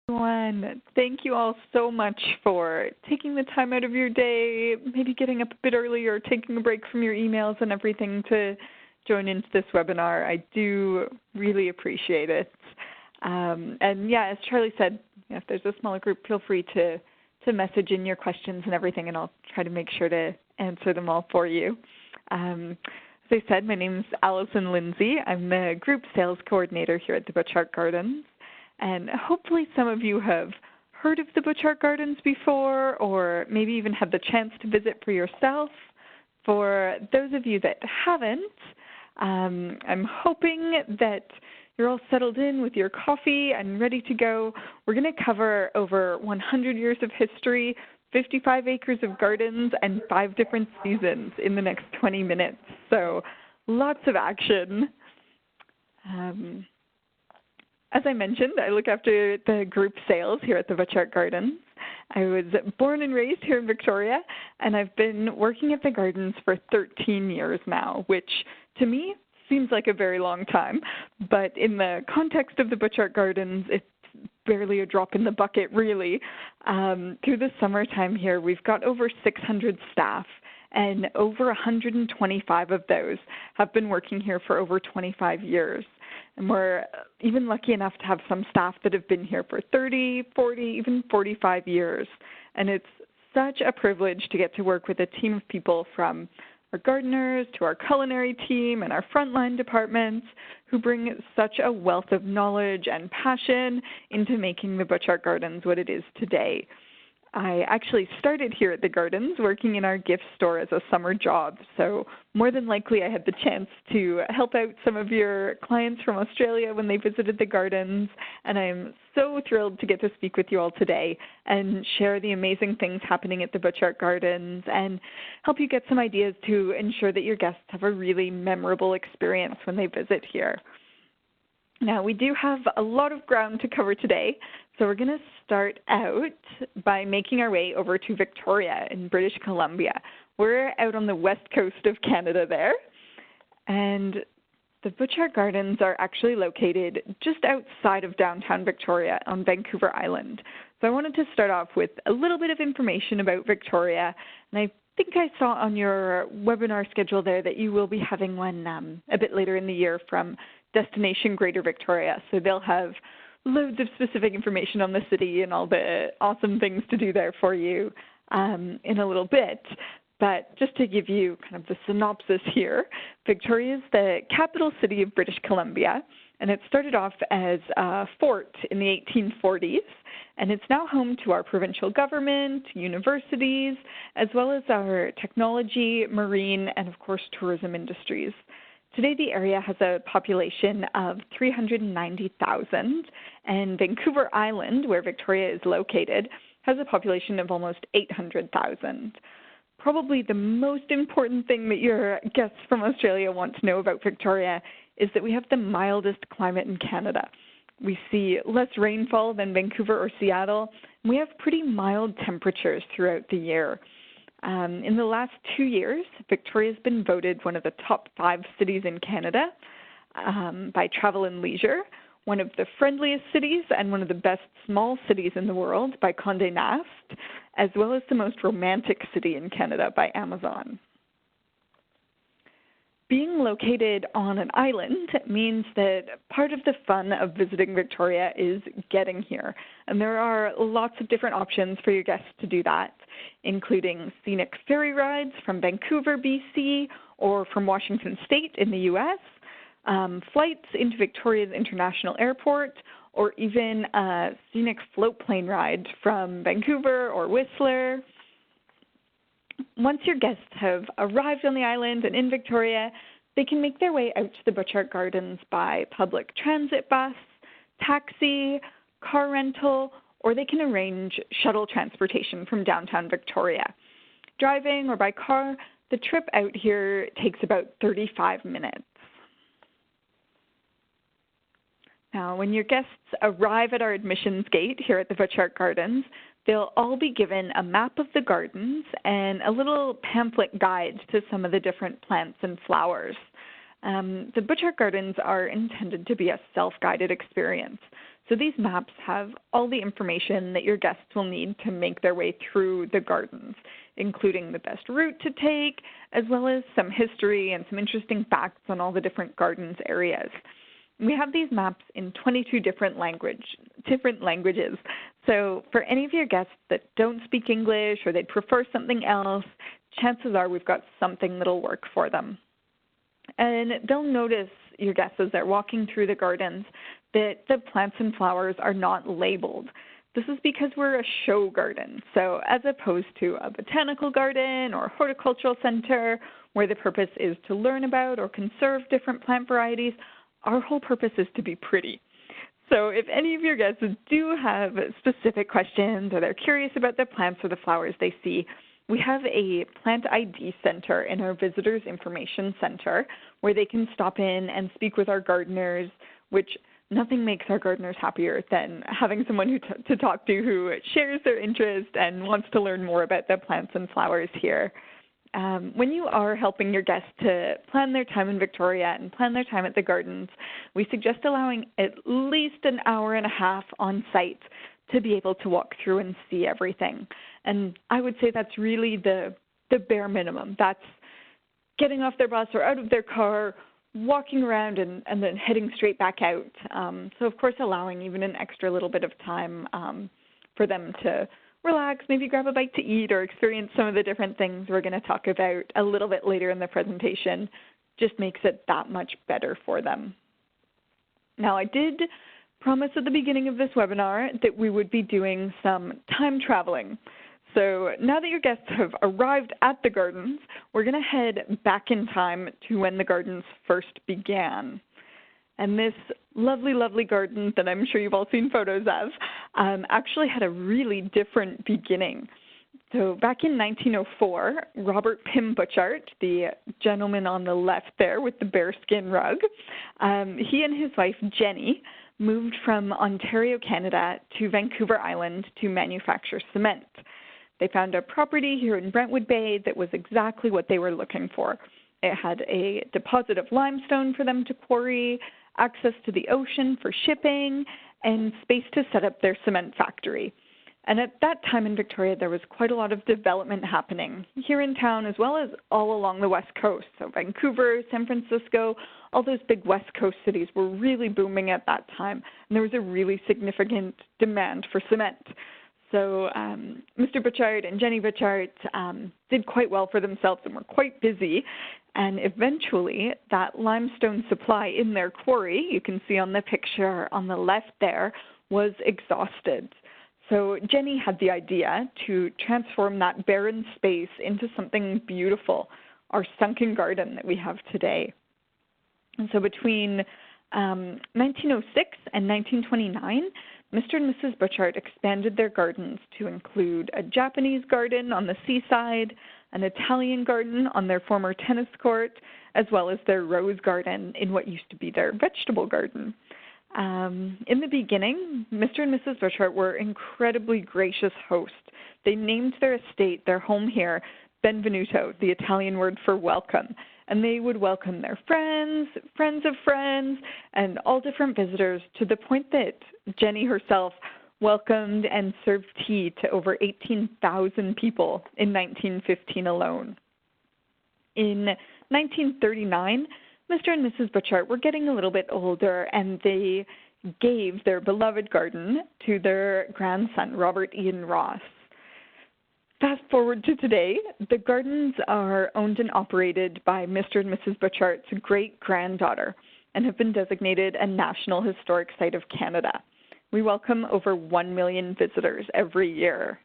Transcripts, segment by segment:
Everyone, thank you all so much for taking the time out of your day, maybe getting up a bit early or taking a break from your emails and everything to join into this webinar. I do really appreciate it. And yeah, as Charlie said, if there's a smaller group, feel free to message in your questions and everything, and I'll try to make sure to answer them all for you. As I said, my name is Allison Lindsay. I'm the Group Sales Coordinator here at the Butchart Gardens. And hopefully some of you have heard of the Butchart Gardens before, or maybe even had the chance to visit for yourself. For those of you that haven't, I'm hoping that you're all settled in with your coffee and ready to go. We're going to cover over 100 years of history, 55 acres of gardens, and 5 different seasons in the next 20 minutes. So lots of action. As I mentioned, I look after the group sales here at the Butchart Gardens. I was born and raised here in Victoria, and I've been working at the gardens for 13 years now, which to me seems like a very long time. But in the context of the Butchart Gardens, it's barely a drop in the bucket, really. Through the summertime here, we've got over 600 staff, and over 125 of those have been working here for over 25 years. And we're even lucky enough to have some staff that have been here for 30, 40, even 45 years. And it's such a privilege to get to work with a team of people from our gardeners to our culinary team and our frontline departments who bring such a wealth of knowledge and passion into making the Butchart Gardens what it is today. I actually started here at the Gardens working in our gift store as a summer job, so more than likely I had the chance to help out some of your clients from Australia when they visited the Gardens, and I'm so thrilled to get to speak with you all today and share the amazing things happening at the Butchart Gardens and help you get some ideas to ensure that your guests have a really memorable experience when they visit here. Now, we do have a lot of ground to cover today, so we're going to start out by making our way over to Victoria in British Columbia. We're out on the west coast of Canada there, and the Butchart Gardens are actually located just outside of downtown Victoria on Vancouver Island. So I wanted to start off with a little bit of information about Victoria, and I think I saw on your webinar schedule there that you will be having one a bit later in the year from Destination Greater Victoria. So they'll have loads of specific information on the city and all the awesome things to do there for you in a little bit. But just to give you kind of the synopsis here, Victoria is the capital city of British Columbia, and it started off as a fort in the 1840s, and it's now home to our provincial government, universities, as well as our technology, marine, and of course tourism industries. Today, the area has a population of 390,000, and Vancouver Island, where Victoria is located, has a population of almost 800,000. Probably the most important thing that your guests from Australia want to know about Victoria is that we have the mildest climate in Canada. We see less rainfall than Vancouver or Seattle, and we have pretty mild temperatures throughout the year. In the last 2 years, Victoria has been voted one of the top 5 cities in Canada by Travel and Leisure, one of the friendliest cities and one of the best small cities in the world by Condé Nast, as well as the most romantic city in Canada by Amazon. Being located on an island means that part of the fun of visiting Victoria is getting here. And there are lots of different options for your guests to do that, including scenic ferry rides from Vancouver, BC, or from Washington State in the US, flights into Victoria's International Airport, or even a scenic float plane ride from Vancouver or Whistler. Once your guests have arrived on the island and in Victoria, they can make their way out to the Butchart Gardens by public transit bus, taxi, car rental, or they can arrange shuttle transportation from downtown Victoria. Driving or by car, the trip out here takes about 35 minutes. Now, when your guests arrive at our admissions gate here at the Butchart Gardens, they'll all be given a map of the gardens and a little pamphlet guide to some of the different plants and flowers. The Butchart Gardens are intended to be a self-guided experience. So these maps have all the information that your guests will need to make their way through the gardens, including the best route to take, as well as some history and some interesting facts on all the different gardens areas. We have these maps in 22 different languages. So for any of your guests that don't speak English or they'd prefer something else, chances are we've got something that'll work for them. And they'll notice, your guests, as they're walking through the gardens, that the plants and flowers are not labeled. This is because we're a show garden. So as opposed to a botanical garden or horticultural center where the purpose is to learn about or conserve different plant varieties, our whole purpose is to be pretty. So if any of your guests do have specific questions or they're curious about the plants or the flowers they see, we have a plant ID center in our Visitors Information Center where they can stop in and speak with our gardeners, which nothing makes our gardeners happier than having someone to talk to who shares their interest and wants to learn more about the plants and flowers here. When you are helping your guests to plan their time in Victoria and plan their time at the gardens, we suggest allowing at least an hour and a half on site to be able to walk through and see everything. And I would say that's really the bare minimum. That's getting off their bus or out of their car, walking around and then heading straight back out. So of course allowing even an extra little bit of time for them to relax, maybe grab a bite to eat or experience some of the different things we're going to talk about a little bit later in the presentation just makes it that much better for them. Now, I did promise at the beginning of this webinar that we would be doing some time traveling. So now that your guests have arrived at the gardens, we're going to head back in time to when the gardens first began. And this lovely, lovely garden that I'm sure you've all seen photos of actually had a really different beginning. So back in 1904, Robert Pym Butchart, the gentleman on the left there with the bearskin rug, he and his wife Jennie moved from Ontario, Canada to Vancouver Island to manufacture cement. They found a property here in Brentwood Bay that was exactly what they were looking for. It had a deposit of limestone for them to quarry, access to the ocean for shipping, and space to set up their cement factory. And at that time in Victoria, there was quite a lot of development happening here in town as well as all along the West Coast. So Vancouver, San Francisco, all those big West Coast cities were really booming at that time. And there was a really significant demand for cement. So Mr. Butchart and Jennie Butchart did quite well for themselves and were quite busy. And eventually, that limestone supply in their quarry, you can see on the picture on the left there, was exhausted. So Jennie had the idea to transform that barren space into something beautiful, our sunken garden that we have today. And so between 1906 and 1929, Mr. and Mrs. Butchart expanded their gardens to include a Japanese garden on the seaside, an Italian garden on their former tennis court, as well as their rose garden in what used to be their vegetable garden. In the beginning, Mr. and Mrs. Butchart were incredibly gracious hosts. They named their estate, their home here, Benvenuto, the Italian word for welcome. And they would welcome their friends, friends of friends, and all different visitors to the point that Jennie herself welcomed and served tea to over 18,000 people in 1915 alone. In 1939, Mr. and Mrs. Butchart were getting a little bit older, and they gave their beloved garden to their grandson, Robert Ian Ross. Fast forward to today, the gardens are owned and operated by Mr. and Mrs. Butchart's great-granddaughter and have been designated a National Historic Site of Canada. We welcome over 1 million visitors every year.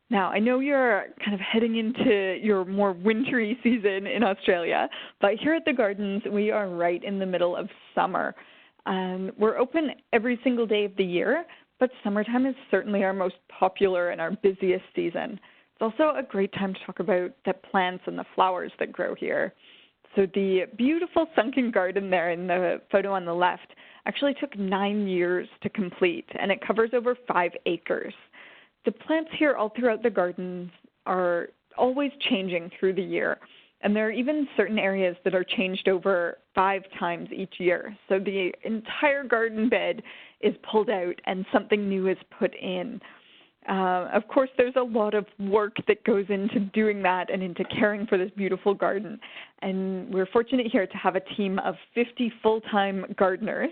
Now, I know you're kind of heading into your more wintry season in Australia, but here at the gardens, we are right in the middle of summer. We're open every single day of the year, but summertime is certainly our most popular and our busiest season. It's also a great time to talk about the plants and the flowers that grow here. So the beautiful sunken garden there in the photo on the left actually took 9 years to complete, and it covers over 5 acres. The plants here all throughout the gardens are always changing through the year, and there are even certain areas that are changed over 5 times each year. So the entire garden bed is pulled out and something new is put in. Of course, there's a lot of work that goes into doing that and into caring for this beautiful garden. And we're fortunate here to have a team of 50 full-time gardeners,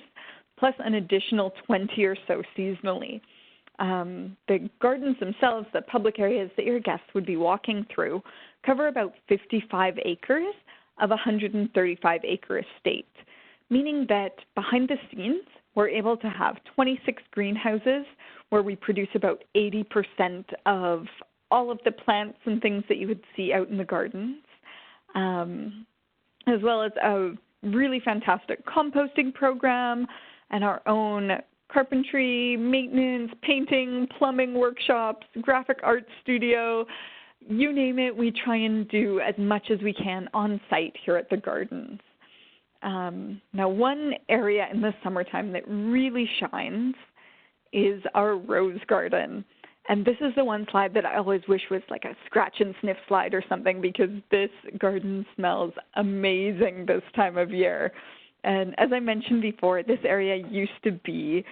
plus an additional 20 or so seasonally. The gardens themselves, the public areas that your guests would be walking through, cover about 55 acres of a 135-acre estate, meaning that behind the scenes, we're able to have 26 greenhouses where we produce about 80% of all of the plants and things that you would see out in the gardens, as well as a really fantastic composting program and our own carpentry, maintenance, painting, plumbing workshops, graphic art studio. You name it, we try and do as much as we can on site here at the gardens. Now, one area in the summertime that really shines is our rose garden. And this is the one slide that I always wish was like a scratch and sniff slide or something, because this garden smells amazing this time of year. And as I mentioned before, this area used to be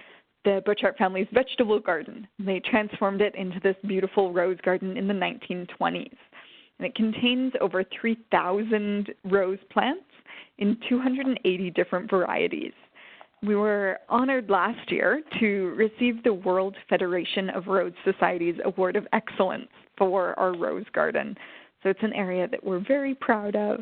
the Butchart family's vegetable garden. They transformed it into this beautiful rose garden in the 1920s. And it contains over 3,000 rose plants in 280 different varieties. We were honored last year to receive the World Federation of Rose Society's Award of Excellence for our rose garden. So it's an area that we're very proud of.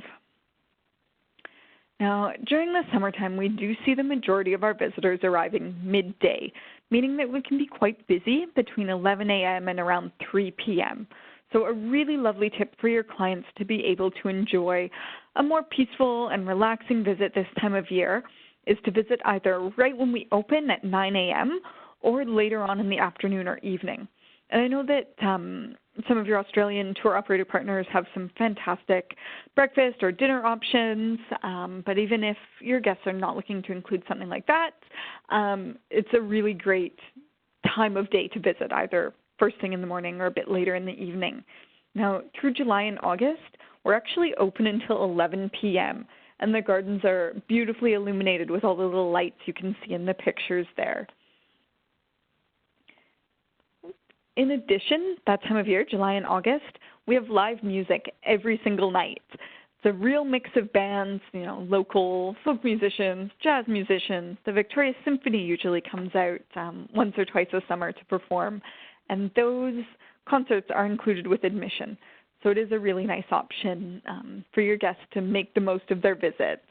Now, during the summertime, we do see the majority of our visitors arriving midday, meaning that we can be quite busy between 11 a.m. and around 3 p.m. So a really lovely tip for your clients to be able to enjoy a more peaceful and relaxing visit this time of year is to visit either right when we open at 9 a.m. or later on in the afternoon or evening. And I know that some of your Australian tour operator partners have some fantastic breakfast or dinner options, but even if your guests are not looking to include something like that, it's a really great time of day to visit, either first thing in the morning or a bit later in the evening. Now, through July and August, we're actually open until 11 p.m., and the gardens are beautifully illuminated with all the little lights you can see in the pictures there. In addition, that time of year, July and August, we have live music every single night. It's a real mix of bands, local folk musicians, jazz musicians. The Victoria Symphony usually comes out once or twice a summer to perform, and those concerts are included with admission. So it is a really nice option for your guests to make the most of their visit.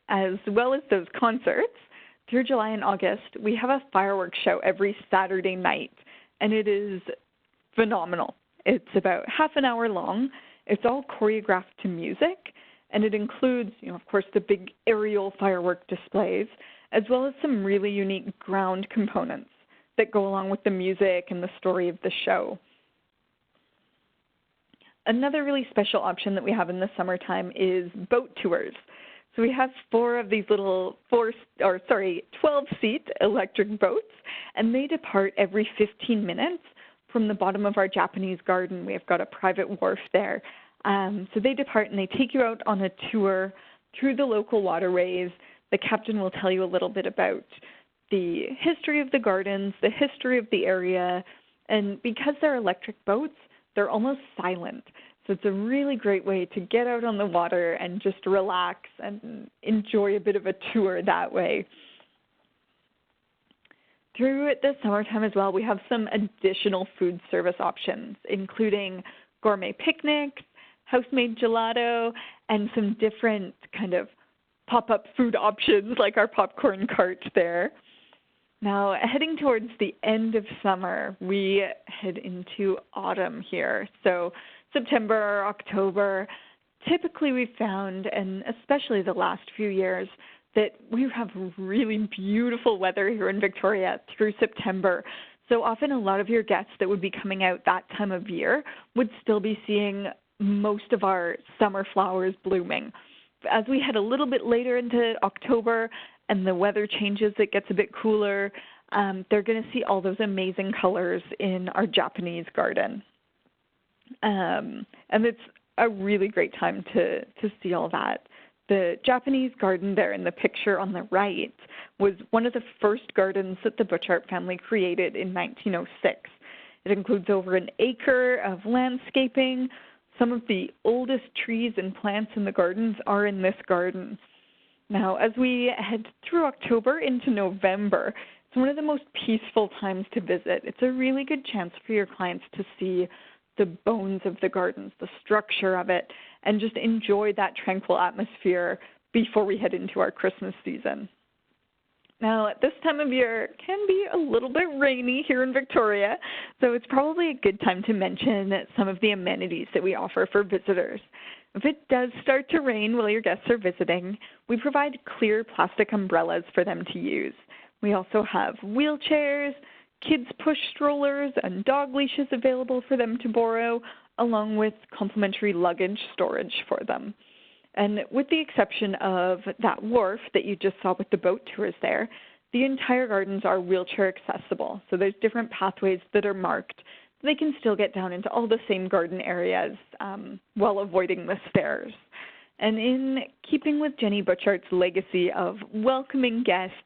As well as those concerts, through July and August, we have a fireworks show every Saturday night, and it is phenomenal. It's about half an hour long. It's all choreographed to music, and it includes, of course, the big aerial firework displays, as well as some really unique ground components that go along with the music and the story of the show. Another really special option that we have in the summertime is boat tours. So we have 4 of these little 12-seat electric boats, and they depart every 15 minutes from the bottom of our Japanese garden. We have got a private wharf there. So they depart and they take you out on a tour through the local waterways. The captain will tell you a little bit about the history of the gardens, the history of the area, and because they're electric boats, they're almost silent. So it's a really great way to get out on the water and just relax and enjoy a bit of a tour that way. Through the summertime as well, we have some additional food service options, including gourmet picnics, house-made gelato, and some different kind of pop-up food options like our popcorn cart there. Now, heading towards the end of summer, we head into autumn here. So September, October, typically we've found, and especially the last few years, that we have really beautiful weather here in Victoria through September. So often a lot of your guests that would be coming out that time of year would still be seeing most of our summer flowers blooming. As we head a little bit later into October and the weather changes, it gets a bit cooler, they're going to see all those amazing colors in our Japanese garden. And it's a really great time to see all that. the Japanese garden there in the picture on the right was one of the first gardens that the Butchart family created in 1906. It includes over an acre of landscaping. Some of the oldest trees and plants in the gardens are in this garden. Now, as we head through October into November, it's one of the most peaceful times to visit. It's a really good chance for your clients to see the bones of the gardens, the structure of it, and just enjoy that tranquil atmosphere before we head into our Christmas season. Now, at this time of year, it can be a little bit rainy here in Victoria, so it's probably a good time to mention some of the amenities that we offer for visitors. If it does start to rain while your guests are visiting, we provide clear plastic umbrellas for them to use. We also have wheelchairs, kids' push strollers, and dog leashes available for them to borrow, along with complimentary luggage storage for them. And with the exception of that wharf that you just saw with the boat tours there, the entire gardens are wheelchair accessible. So there's different pathways that are marked. They can still get down into all the same garden areas while avoiding the stairs. And in keeping with Jennie Butchart's legacy of welcoming guests,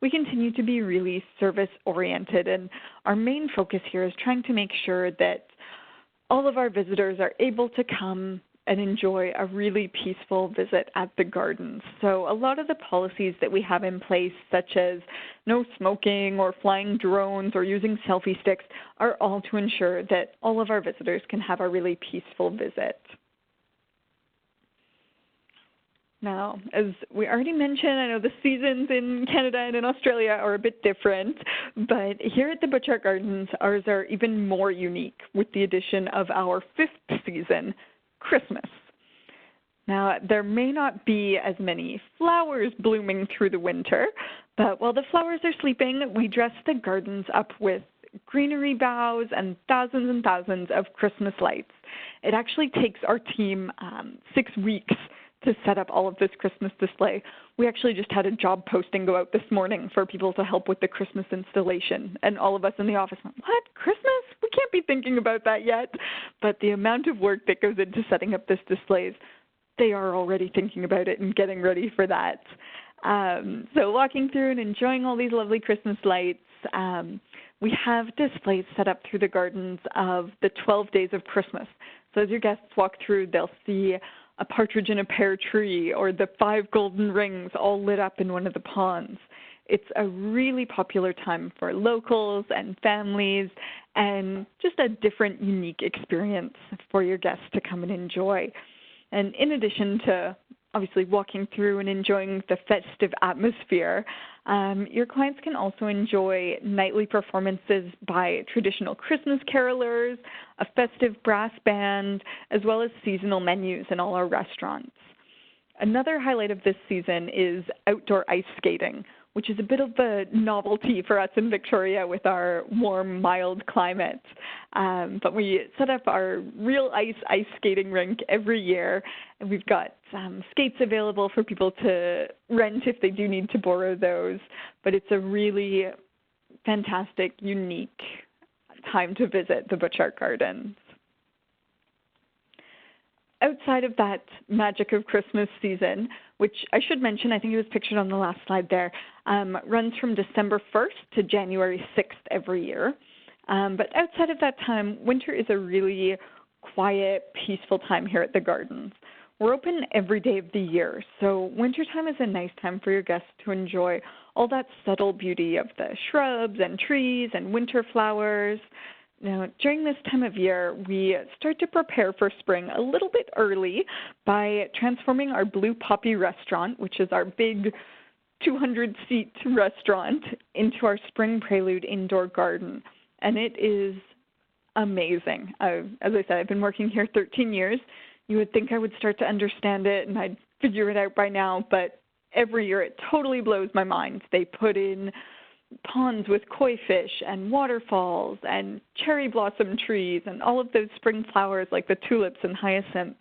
we continue to be really service-oriented, and our main focus here is trying to make sure that all of our visitors are able to come and enjoy a really peaceful visit at the gardens. So a lot of the policies that we have in place, such as no smoking or flying drones or using selfie sticks, are all to ensure that all of our visitors can have a really peaceful visit. Now, as we already mentioned, I know the seasons in Canada and in Australia are a bit different, but here at the Butchart Gardens, ours are even more unique with the addition of our fifth season, Christmas. Now, there may not be as many flowers blooming through the winter, but while the flowers are sleeping, we dress the gardens up with greenery boughs and thousands of Christmas lights. It actually takes our team 6 weeks to set up all of this Christmas display. We actually just had a job posting go out this morning for people to help with the Christmas installation, and all of us in the office went, "What? Christmas? We can't be thinking about that yet." But the amount of work that goes into setting up this displays, they are already thinking about it and getting ready for that. So walking through and enjoying all these lovely Christmas lights, we have displays set up through the gardens of the 12 days of Christmas. So as your guests walk through, they'll see a partridge in a pear tree or the 5 golden rings all lit up in one of the ponds. It's a really popular time for locals and families, and just a different, unique experience for your guests to come and enjoy. And in addition to obviously walking through and enjoying the festive atmosphere, your clients can also enjoy nightly performances by traditional Christmas carolers, a festive brass band, as well as seasonal menus in all our restaurants. Another highlight of this season is outdoor ice skating, which is a bit of a novelty for us in Victoria with our warm, mild climate. But we set up our real ice skating rink every year, and we've got skates available for people to rent if they do need to borrow those. But it's a really fantastic, unique time to visit the Butchart Gardens. Outside of that magic of Christmas season, which I should mention, I think it was pictured on the last slide there, runs from December 1st to January 6th every year. But outside of that time, winter is a really quiet, peaceful time here at the gardens. We're open every day of the year, so wintertime is a nice time for your guests to enjoy all that subtle beauty of the shrubs and trees and winter flowers. Now, during this time of year, we start to prepare for spring a little bit early by transforming our Blue Poppy restaurant, which is our big 200-seat restaurant, into our Spring Prelude indoor garden. And it is amazing. As I said, I've been working here 13 years. You would think I would start to understand it and I'd figure it out by now, but every year it totally blows my mind. They put in ponds with koi fish and waterfalls and cherry blossom trees and all of those spring flowers like the tulips and hyacinths.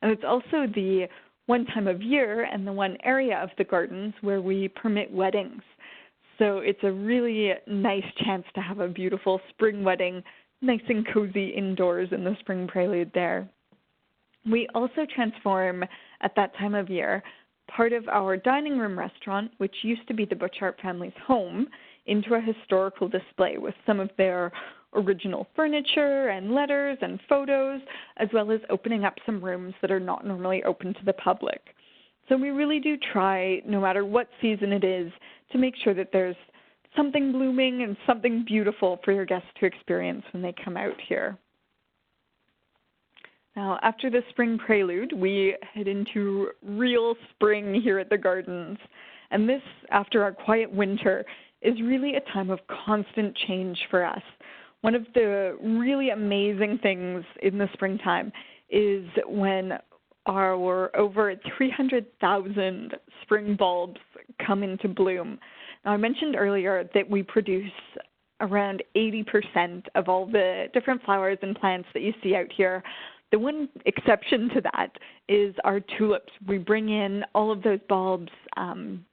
And it's also the one time of year and the one area of the gardens where we permit weddings. So it's a really nice chance to have a beautiful spring wedding, nice and cozy indoors in the Spring Prelude there. We also transform at that time of year part of our dining room restaurant, which used to be the Butchart family's home, into a historical display with some of their original furniture and letters and photos, as well as opening up some rooms that are not normally open to the public. So we really do try, no matter what season it is, to make sure that there's something blooming and something beautiful for your guests to experience when they come out here. Now, after the spring prelude, we head into real spring here at the gardens. And this, after our quiet winter, is really a time of constant change for us. One of the really amazing things in the springtime is when our over 300,000 spring bulbs come into bloom. Now, I mentioned earlier that we produce around 80% of all the different flowers and plants that you see out here. The one exception to that is our tulips. We bring in all of those bulbs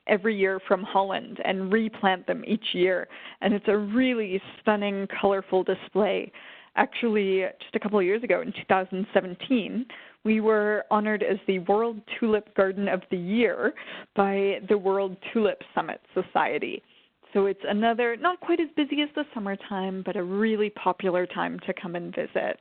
every year from Holland and replant them each year. And it's a really stunning, colorful display. Actually, just a couple of years ago in 2017, we were honored as the World Tulip Garden of the Year by the World Tulip Summit Society. So it's another, not quite as busy as the summertime, but a really popular time to come and visit.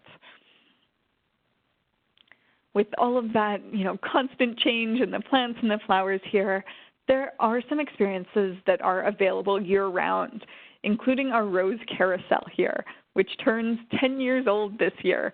With all of that, constant change in the plants and the flowers here, there are some experiences that are available year-round, including our rose carousel here, which turns 10 years old this year.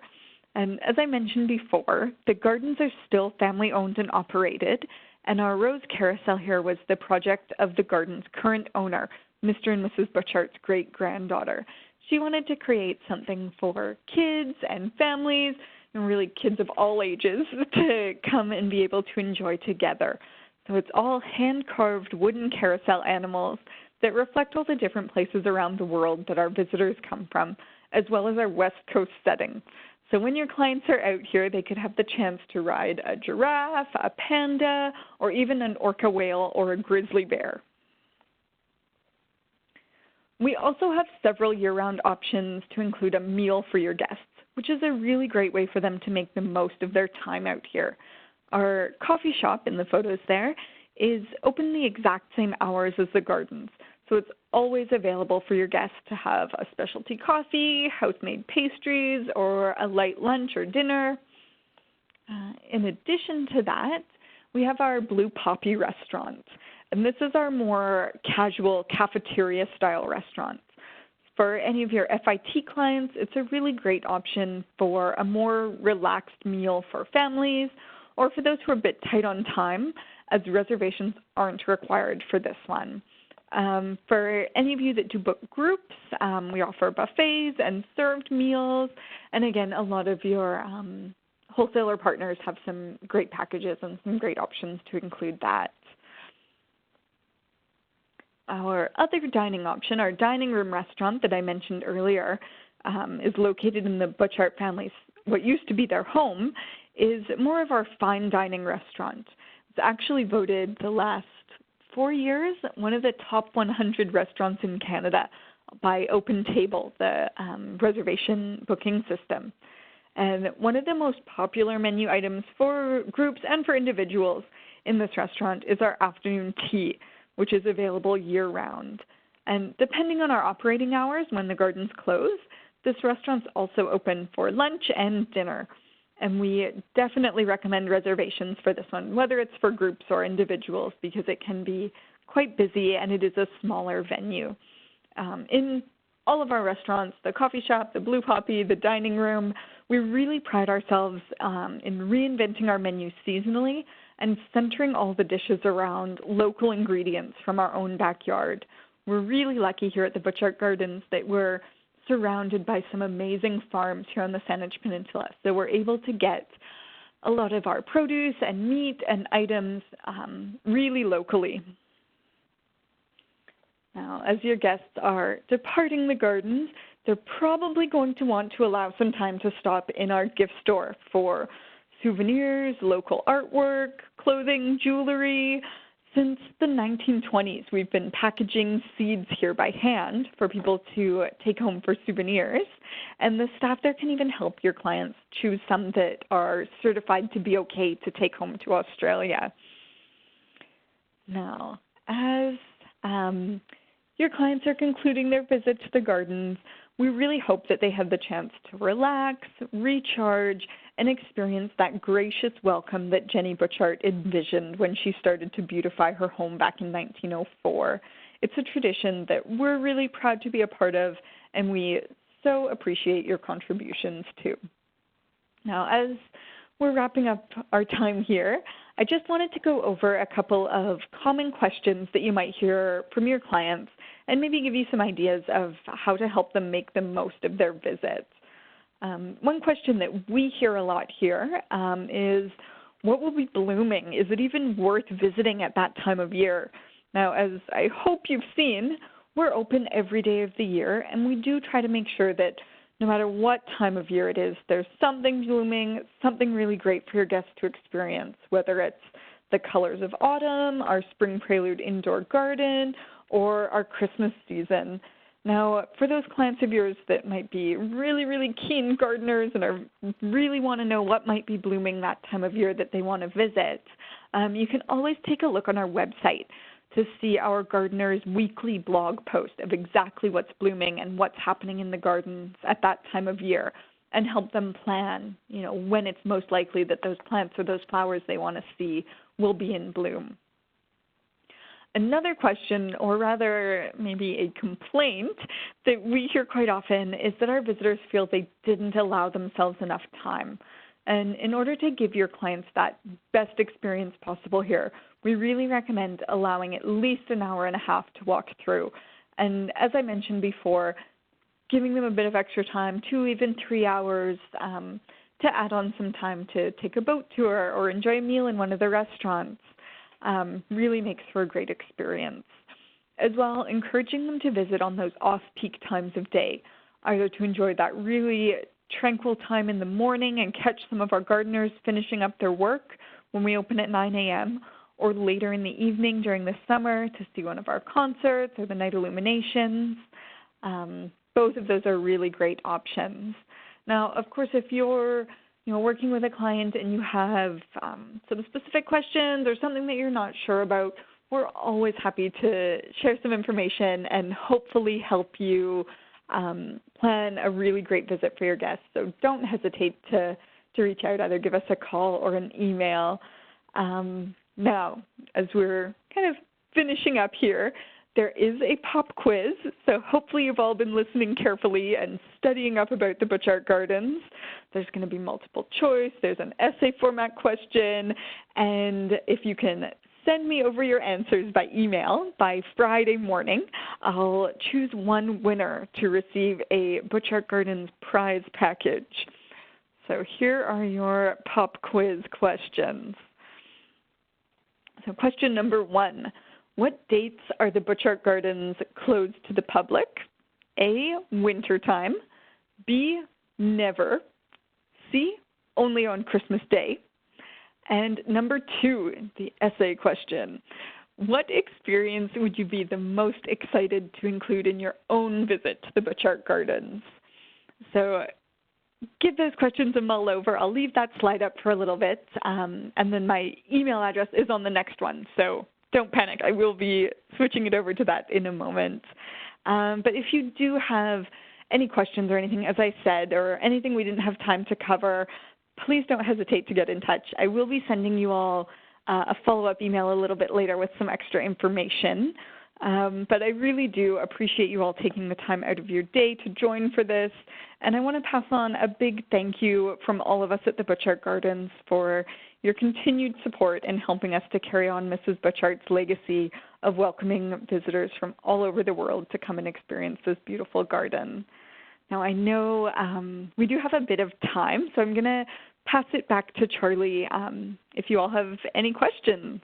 And as I mentioned before, the gardens are still family-owned and operated, and our rose carousel here was the project of the garden's current owner, Mr. and Mrs. Butchart's great-granddaughter. She wanted to create something for kids and families, and really kids of all ages, to come and be able to enjoy together. So it's all hand-carved wooden carousel animals that reflect all the different places around the world that our visitors come from, as well as our West Coast setting. So when your clients are out here, they could have the chance to ride a giraffe, a panda, or even an orca whale or a grizzly bear. We also have several year-round options to include a meal for your guests, which is a really great way for them to make the most of their time out here. Our coffee shop in the photos there is open the exact same hours as the gardens, so it's always available for your guests to have a specialty coffee, house-made pastries, or a light lunch or dinner. In addition to that, we have our Blue Poppy restaurant, and this is our more casual cafeteria-style restaurant. For any of your FIT clients, it's a really great option for a more relaxed meal for families, or for those who are a bit tight on time, as reservations aren't required for this one. For any of you that do book groups, we offer buffets and served meals, and again, a lot of your wholesaler partners have some great packages and some great options to include that. Our other dining option, our dining room restaurant that I mentioned earlier, is located in the Butchart family's, what used to be their home, is more of our fine dining restaurant. It's actually voted the last 4 years one of the top 100 restaurants in Canada by Open Table, the reservation booking system. And one of the most popular menu items for groups and for individuals in this restaurant is our afternoon tea, which is available year-round. And depending on our operating hours when the gardens close, this restaurant's also open for lunch and dinner. And we definitely recommend reservations for this one, whether it's for groups or individuals, because it can be quite busy and it is a smaller venue. In all of our restaurants, the coffee shop, the Blue Poppy, the dining room, we really pride ourselves in reinventing our menu seasonally and centering all the dishes around local ingredients from our own backyard. We're really lucky here at the Butchart Gardens that we're surrounded by some amazing farms here on the Saanich Peninsula. So we're able to get a lot of our produce and meat and items really locally. Now, as your guests are departing the gardens, they're probably going to want to allow some time to stop in our gift store for souvenirs, local artwork, clothing, jewelry. Since the 1920s, we've been packaging seeds here by hand for people to take home for souvenirs. And the staff there can even help your clients choose some that are certified to be okay to take home to Australia. Now, as your clients are concluding their visit to the gardens, we really hope that they have the chance to relax, recharge, and experience that gracious welcome that Jennie Butchart envisioned when she started to beautify her home back in 1904. It's a tradition that we're really proud to be a part of, and we so appreciate your contributions too. Now, as we're wrapping up our time here, I just wanted to go over a couple of common questions that you might hear from your clients and maybe give you some ideas of how to help them make the most of their visits. One question that we hear a lot here is, what will be blooming? Is it even worth visiting at that time of year? Now, as I hope you've seen, we're open every day of the year, and we do try to make sure that no matter what time of year it is, there's something blooming, something really great for your guests to experience, whether it's the colors of autumn, our spring prelude indoor garden, or our Christmas season. Now, for those clients of yours that might be really, really keen gardeners and really want to know what might be blooming that time of year that they want to visit, you can always take a look on our website to see our gardeners' weekly blog post of exactly what's blooming and what's happening in the gardens at that time of year, and help them plan, when it's most likely that those plants or those flowers they want to see will be in bloom. Another question, or rather maybe a complaint, that we hear quite often is that our visitors feel they didn't allow themselves enough time. And in order to give your clients that best experience possible here, we really recommend allowing at least an hour and a half to walk through. And as I mentioned before, giving them a bit of extra time, 2, even 3 hours, to add on some time to take a boat tour or enjoy a meal in one of the restaurants, really makes for a great experience. As well, encouraging them to visit on those off-peak times of day, either to enjoy that really tranquil time in the morning and catch some of our gardeners finishing up their work when we open at 9 a.m., or later in the evening during the summer to see one of our concerts or the night illuminations. Both of those are really great options. Now, of course, if you're working with a client and you have some specific questions or something that you're not sure about, we're always happy to share some information and hopefully help you plan a really great visit for your guests. So don't hesitate to reach out, either give us a call or an email. Now, as we're kind of finishing up here, there is a pop quiz, so hopefully you've all been listening carefully and studying up about the Butchart Gardens. There's going to be multiple choice, there's an essay format question, and if you can send me over your answers by email by Friday morning, I'll choose one winner to receive a Butchart Gardens prize package. So here are your pop quiz questions. So question number 1. What dates are the Butchart Gardens closed to the public? A, wintertime. B, never. C, only on Christmas Day. And number 2, the essay question. What experience would you be the most excited to include in your own visit to the Butchart Gardens? So give those questions a mull over. I'll leave that slide up for a little bit, and then my email address is on the next one. So don't panic. I will be switching it over to that in a moment. But if you do have any questions or anything, as I said, or anything we didn't have time to cover, please don't hesitate to get in touch. I will be sending you all a follow-up email a little bit later with some extra information. But I really do appreciate you all taking the time out of your day to join for this. And I want to pass on a big thank you from all of us at the Butchart Gardens for your continued support in helping us to carry on Mrs. Butchart's legacy of welcoming visitors from all over the world to come and experience this beautiful garden. Now, I know we do have a bit of time, so I'm going to pass it back to Charlie if you all have any questions.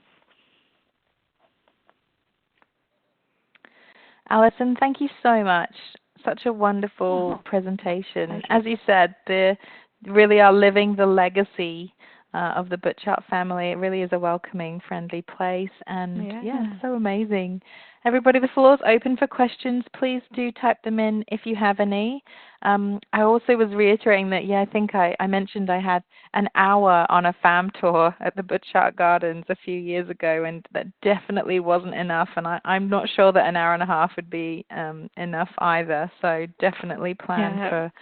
Alison, thank you so much. Such a wonderful presentation. As you said, they really are living the legacy of the Butchart family. It really is a welcoming, friendly place, and so amazing. Everybody, the floor is open for questions. Please do type them in if you have any. I also was reiterating that, I think I mentioned I had an hour on a fam tour at the Butchart Gardens a few years ago, and that definitely wasn't enough, and I'm not sure that an hour and a half would be enough either, so definitely plan for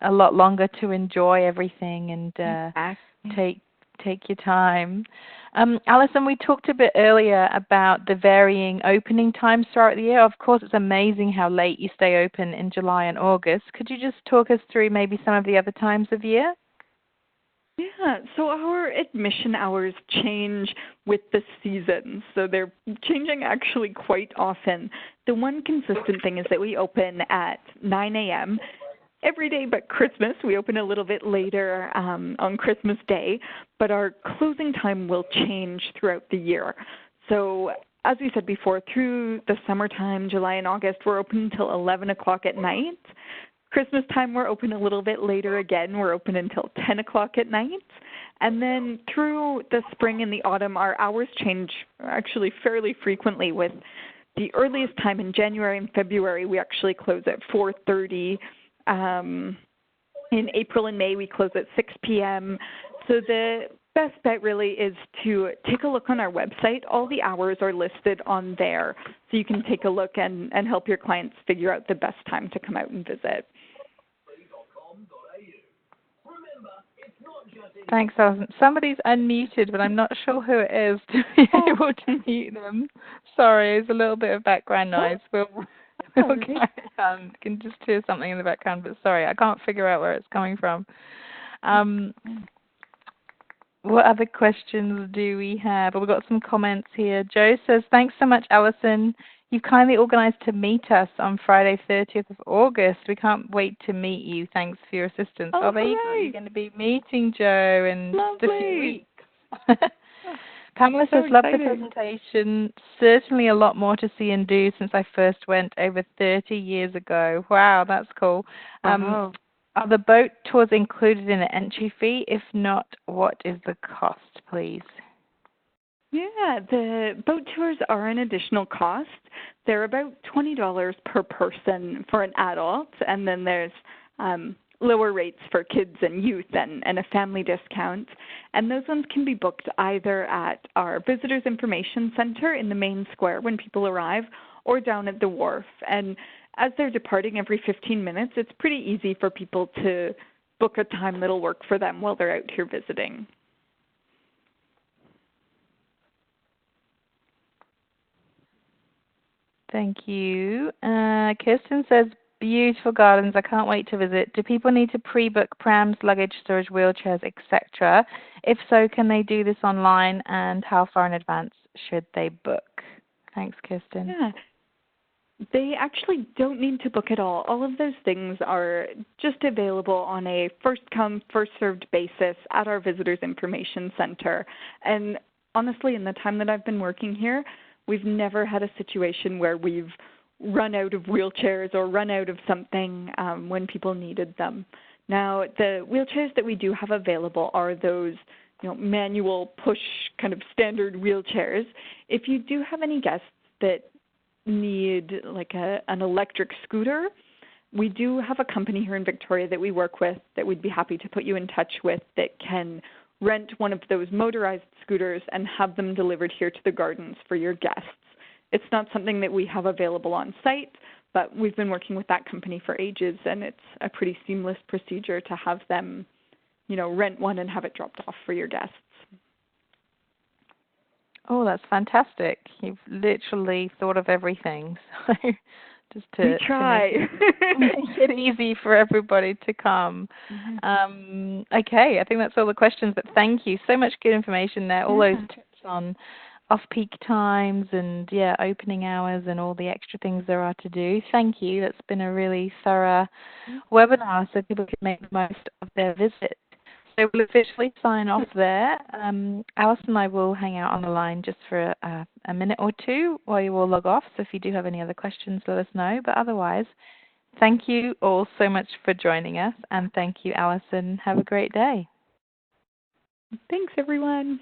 a lot longer to enjoy everything and take your time. Alison, we talked a bit earlier about the varying opening times throughout the year. Of course, it's amazing how late you stay open in July and August. Could you just talk us through maybe some of the other times of year? Yeah, so our admission hours change with the seasons, so they're changing actually quite often. The one consistent thing is that we open at 9 a.m. every day but Christmas. We open a little bit later on Christmas Day, but our closing time will change throughout the year. So as we said before, through the summertime, July and August, we're open until 11 o'clock at night. Christmas time, we're open a little bit later again. We're open until 10 o'clock at night. And then through the spring and the autumn, our hours change actually fairly frequently. With the earliest time in January and February, we actually close at 4:30. In April and May, we close at 6 p.m. So the best bet really is to take a look on our website. All the hours are listed on there, so you can take a look and help your clients figure out the best time to come out and visit. Thanks, Alison. Somebody's unmuted, but I'm not sure who it is to be able to mute them. Sorry, there's a little bit of background noise. We'll carry on. You can just hear something in the background, but sorry, I can't figure out where it's coming from. What other questions do we have? Well, we've got some comments here. Joe says, thanks so much, Alison. You've kindly organized to meet us on Friday, 30th of August. We can't wait to meet you. Thanks for your assistance. Oh, there you go. You're going to be meeting Joe in just a few weeks. Pamela says, love the presentation. Certainly a lot more to see and do since I first went over 30 years ago. Wow, that's cool. Are the boat tours included in the entry fee? If not, what is the cost, please? Yeah, the boat tours are an additional cost. They're about $20 per person for an adult, and then there's lower rates for kids and youth and a family discount. And those ones can be booked either at our Visitors Information Center in the main square when people arrive, or down at the wharf. And as they're departing every 15 minutes, it's pretty easy for people to book a time that'll work for them while they're out here visiting. Thank you. Kirsten says, beautiful gardens. I can't wait to visit. Do people need to pre-book prams, luggage, storage, wheelchairs, etc.? If so, can they do this online, and how far in advance should they book? Thanks, Kirsten. Yeah. They actually don't need to book at all. All of those things are just available on a first-come, first-served basis at our Visitors Information Center. And honestly, in the time that I've been working here, we've never had a situation where we've run out of wheelchairs or run out of something when people needed them. Now, the wheelchairs that we do have available are those manual push kind of standard wheelchairs. If you do have any guests that need like an electric scooter, we do have a company here in Victoria that we work with that we'd be happy to put you in touch with that can rent one of those motorized scooters and have them delivered here to the gardens for your guests. It's not something that we have available on site, but we've been working with that company for ages, and it's a pretty seamless procedure to have them, rent one and have it dropped off for your guests. Oh, that's fantastic. You've literally thought of everything. So just to try. Make it easy for everybody to come. Okay, I think that's all the questions, but thank you. So much good information there. All those tips on off-peak times and, opening hours and all the extra things there are to do. Thank you. That's been a really thorough webinar so people can make the most of their visit. So we'll officially sign off there. Alison and I will hang out on the line just for a minute or two while you all log off. So if you do have any other questions, let us know. But otherwise, thank you all so much for joining us. And thank you, Alison. Have a great day. Thanks, everyone.